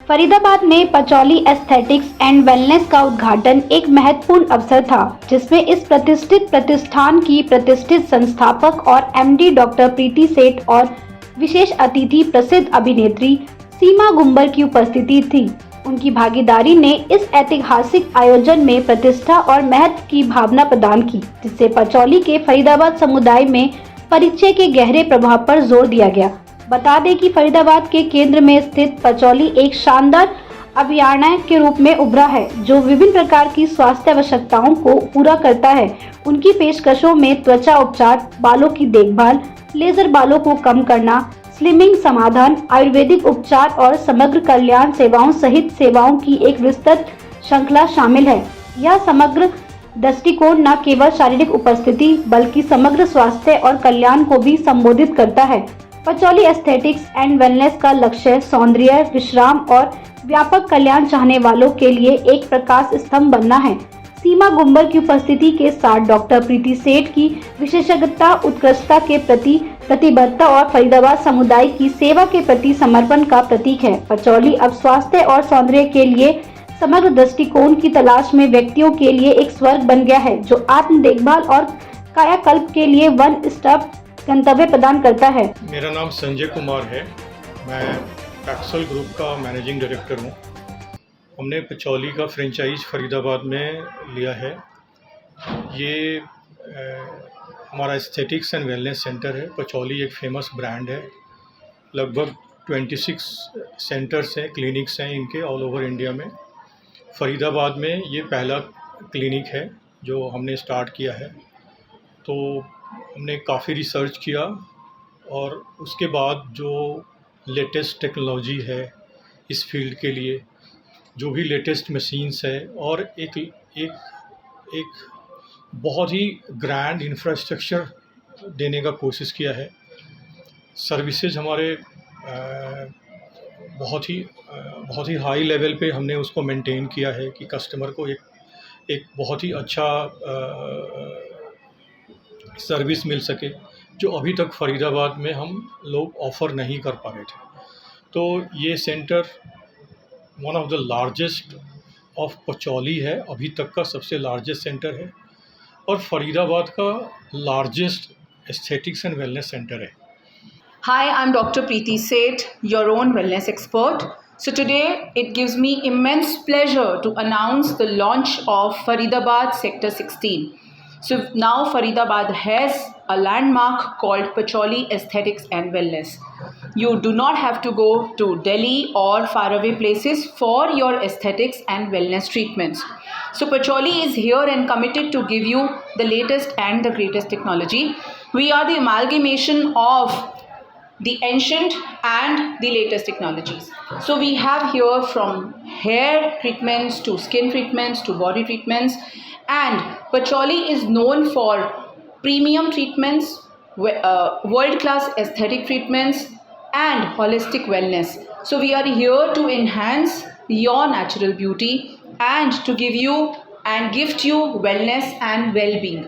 फरीदाबाद में patchouli aesthetics and wellness का उद्घाटन एक महत्वपूर्ण अवसर था, जिसमें इस प्रतिष्ठित प्रतिष्ठान की प्रतिष्ठित संस्थापक और एमडी डॉक्टर प्रीति सेठ और विशेष अतिथि प्रसिद्ध अभिनेत्री सीमा गुंबर की उपस्थिति थी। उनकी भागीदारी ने इस ऐतिहासिक आयोजन में प्रतिष्ठा और महत्व की भावना प्रदान की, जिससे पचौली के फरीदाबाद समुदाय में परिचय के गहरे प्रभाव पर जोर दिया गया। बता दें कि फरीदाबाद के केंद्र में स्थित पचौली एक शानदार अभयारण्य के रूप में उभरा है, जो विभिन्न प्रकार की स्वास्थ्य आवश्यकताओं को पूरा करता है। उनकी पेशकशों में त्वचा उपचार, बालों की देखभाल, लेजर बालों को कम करना, स्लिमिंग समाधान, आयुर्वेदिक उपचार और समग्र कल्याण सेवाओं सहित सेवाओं की एक विस्तृत श्रृंखला शामिल है। यह समग्र दृष्टिकोण न केवल शारीरिक उपस्थिति बल्कि समग्र स्वास्थ्य और कल्याण को भी संबोधित करता है। पचौली एस्थेटिक्स एंड वेलनेस का लक्ष्य सौंदर्य, विश्राम और व्यापक कल्याण चाहने वालों के लिए एक प्रकाश स्तंभ बनना है। सीमा गुंबर की उपस्थिति के साथ डॉक्टर प्रीति सेठ की विशेषज्ञता, उत्कृष्टता के प्रति प्रतिबद्धता और फरीदाबाद समुदाय की सेवा के प्रति समर्पण का प्रतीक है। पचौली अब स्वास्थ्य और सौंदर्य के लिए समग्र दृष्टिकोण की तलाश में व्यक्तियों के लिए एक स्वर्ग बन गया है, जो आत्म देखभाल और कायाकल्प के लिए वन स्टॉप गंतव्य प्रदान करता है। मेरा नाम संजय कुमार है। मैं पैक्सल ग्रुप का मैनेजिंग डायरेक्टर हूँ। हमने पचौली का फ्रेंचाइज फरीदाबाद में लिया है। ये हमारा एस्थेटिक्स एंड वेलनेस सेंटर है। पचौली एक फेमस ब्रांड है। लगभग 26 सेंटर्स हैं, क्लिनिक्स हैं इनके ऑल ओवर इंडिया में। फरीदाबाद में ये पहला क्लिनिक है जो हमने स्टार्ट किया है। तो हमने काफ़ी रिसर्च किया और उसके बाद जो लेटेस्ट टेक्नोलॉजी है इस फील्ड के लिए, जो भी लेटेस्ट मशीन्स है और एक बहुत ही ग्रैंड इंफ्रास्ट्रक्चर देने का कोशिश किया है। सर्विसेज हमारे बहुत ही हाई लेवल पे हमने उसको मेंटेन किया है कि कस्टमर को एक बहुत ही अच्छा सर्विस मिल सके, जो अभी तक फरीदाबाद में हम लोग ऑफ़र नहीं कर पा रहे थे। तो ये centre one of the largest of Pachauli है, अभी तक का सबसे लार्जेस्ट सेंटर है और फरीदाबाद का largest aesthetics and wellness centre है। Hi, I'm Dr. Preeti Seth, your own wellness expert. So today it gives me immense pleasure to announce the launch of Faridabad Sector 16. So now Faridabad has a landmark called Pacholi Aesthetics and Wellness. You do not have to go to Delhi or faraway places for your aesthetics and wellness treatments. So Pacholi is here and committed to give you the latest and the greatest technology. We are the amalgamation of the ancient and the latest technologies. So we have here from hair treatments to skin treatments to body treatments, and Pacholi is known for premium treatments, world-class aesthetic treatments and holistic wellness. So we are here to enhance your natural beauty and to give you and gift you wellness and well-being.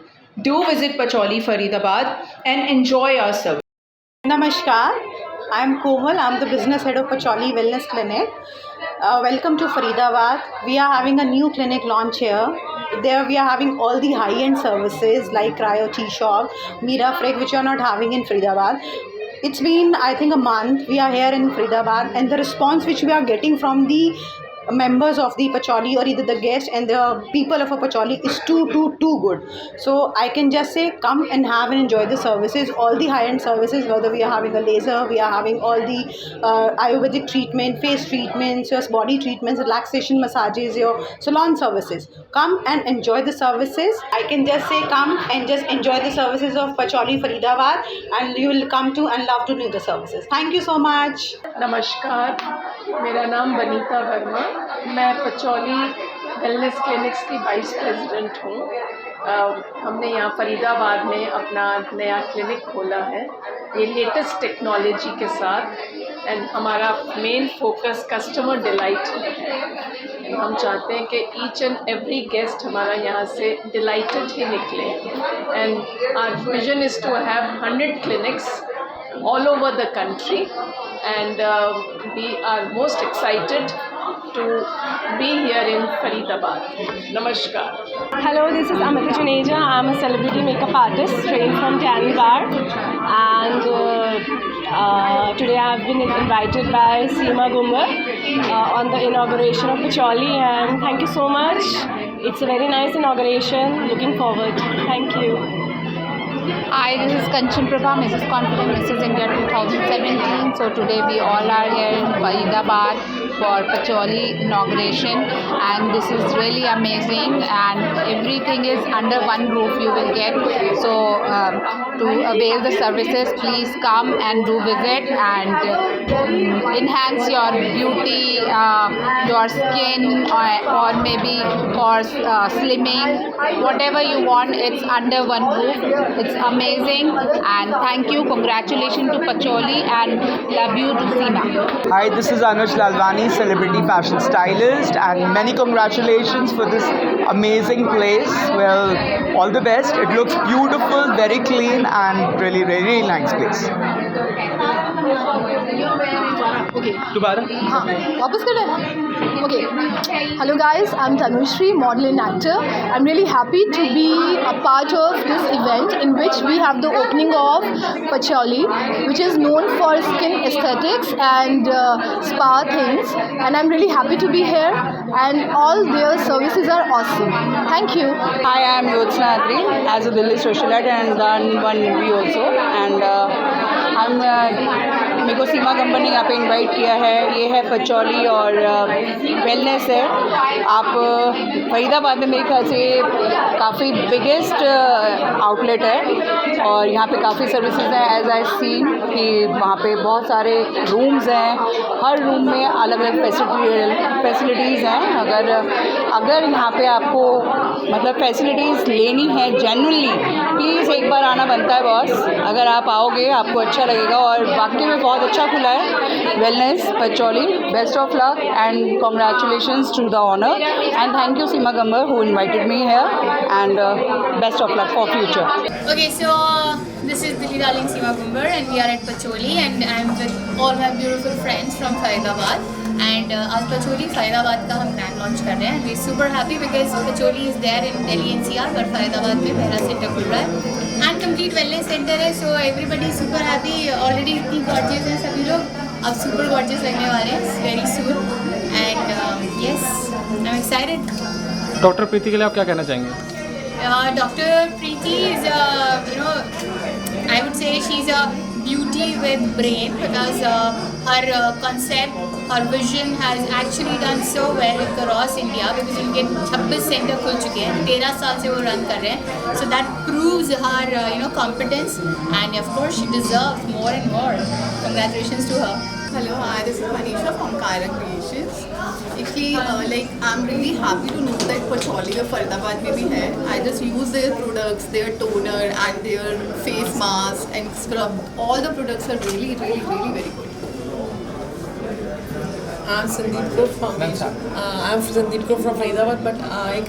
Do visit Pacholi Faridabad and enjoy our service. Namaskar, I am Komal. I am the business head of Pacholi Wellness Clinic. Welcome to Faridabad. We are having a new clinic launch here. There we are having all the high-end services like Cryo T-Shock, Mirafreg, which you are not having in Faridabad. It's been, I think, a month we are here in Faridabad, and the response which we are getting from the members of the Pacholi or either the guests and the people of a Pacholi is too good. So I can just say come and have and enjoy the services, all the high-end services, whether we are having a laser, we are having all the Ayurvedic treatment, face treatments, your body treatments, relaxation massages, your salon services. Come and enjoy the services. I can just say come and just enjoy the services of Pacholi Faridabad, and you will come to and love to do the services. Thank you so much. नमस्कार, मेरा नाम बनीता वर्मा। मैं patchouli wellness clinics की vice president हूँ। हमने यहाँ फरीदाबाद में अपना नया क्लिनिक खोला है, ये लेटेस्ट टेक्नोलॉजी के साथ, एंड हमारा मेन फोकस कस्टमर डिलाइट है। हम चाहते हैं कि ईच एंड एवरी गेस्ट हमारा यहाँ से डिलाइटेड ही निकले, and our vision is to have 100 clinics all over the country, and we are most excited to be here in Faridabad. Namaskar. Hello, this is Amita Juneja. I'm a celebrity makeup artist trained from Tann Bar, and today I have been invited by Seema Gumbar on the inauguration of Pacholi, and thank you so much. It's a very nice inauguration. Looking forward. Thank you. Hi, this is Kanchan Prabha, Mrs. Confident Mrs. India 2017. So today we all are here in Faridabad for Pacholi inauguration, and this is really amazing, and everything is under one roof you will get. So to avail the services, please come and do visit and enhance your beauty, your skin, or maybe for slimming, whatever you want, it's under one roof. It's amazing, and thank you, congratulations to Pacholi, and love you to Seema. Hi, this is Anuj Lalwani, celebrity fashion stylist, and many congratulations for this amazing place. Well, all the best. It looks beautiful, very clean, and really, really nice place. दोबारा हाँ वापस कर रहे हैं Okay. Hello guys, I'm Tanushree, model and actor. I'm really happy to be a part of this event in which we have the opening of Pacholi, which is known for skin aesthetics and spa things, and I'm really happy to be here, and all their services are awesome. Thank you. Hi, I'm Yotsna Adri as a Delhi socialite and done one movie also, and मेरे को सीमा गंबर ने यहाँ पे invite किया है। ये है patchouli और वेलनेस है। आप फरीदाबाद में मेरे ख्याल से काफ़ी बिगेस्ट आउटलेट है और यहाँ पे काफ़ी सर्विसेज हैं। एज आई सीन कि वहाँ पे बहुत सारे रूम्स हैं, हर रूम में अलग अलग फैसिलिटीज़ हैं। अगर यहाँ पे आपको मतलब फैसिलिटीज़ लेनी है जेन्युइनली, प्लीज़ एक बार आना बनता है बॉस। अगर आप आओगे आपको अच्छा लगेगा और वाकई में बहुत अच्छा खुला है wellness Pachauli. Best of luck and congratulations to the honour and thank you Seema Gumber who invited me here, and best of luck for future. Okay, so this is Dilli Darling Seema Gumbar and we are at Pacholi, and I am with all my beautiful friends from Faridabad, and आज Pacholi Faridabad का हम grand launch कर रहे हैं। We are super happy because Pacholi is there in Delhi NCR, पर Faridabad में पहला centre खुल रहा है and complete wellness center है, so everybody is super happy. Already इतनी gorgeous हैं सभी लोग, अब super gorgeous लगने वाले हैं very soon, and yes, I'm excited. Doctor Preeti के लिए आप क्या कहना चाहेंगे? Dr. Preeti is I would say she's a beauty with brain, because her concept, her vision has actually done so well across India, because उनके 26 centre खुल चुके हैं, 13 साल से वो रन कर रहे हैं. So that proves her competence, and of course she deserves more and more. Congratulations to her. Hello, hi, this is Manisha from Kyra Creations. Actually, I'm really happy to know that Pacholi of Faridabad में भी है. I just use their products, their toner and their face mask and scrub. All the products are really, really, really very good. I'm Sandeep Kaur from Faridabad, but एक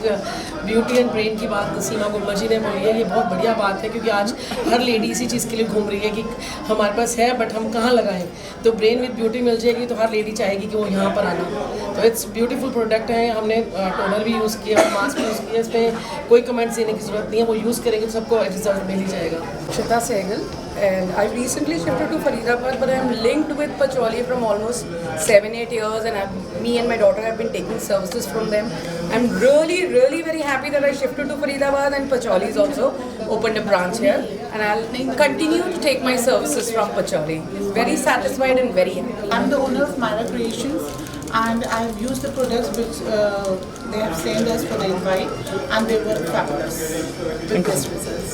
beauty and brain की बात सीमा गुम्बर जी ने बोली है, ये बहुत बढ़िया बात है, क्योंकि आज हर लेडी इसी चीज़ के लिए घूम रही है कि हमारे पास है बट हम कहाँ लगाएं। तो ब्रेन विद ब्यूटी मिल जाएगी तो हर लेडी चाहेगी कि वो यहाँ पर आना। तो इट्स ब्यूटीफुल प्रोडक्ट है। हमने टोनर भी यूज़ किया, मास्क भी यूज़ किया, इसमें कोई कमेंट्स देने की ज़रूरत नहीं है। वो यूज़ करेंगे तो सबको रिजल्ट मिल ही जाएगा। Shita Sehgal, and I recently shifted to Faridabad, but I am linked with Pacholi from almost 7-8 years, and me and my daughter have been taking services from them. I'm really, really very happy that I shifted to Faridabad, and Pacholi has also opened a branch here, and I'll continue to take my services from Pacholi. Very satisfied and very happy. I'm the owner of Myra Creations, and I've used the products which they have sent us for the invite, and they were fabulous with best results.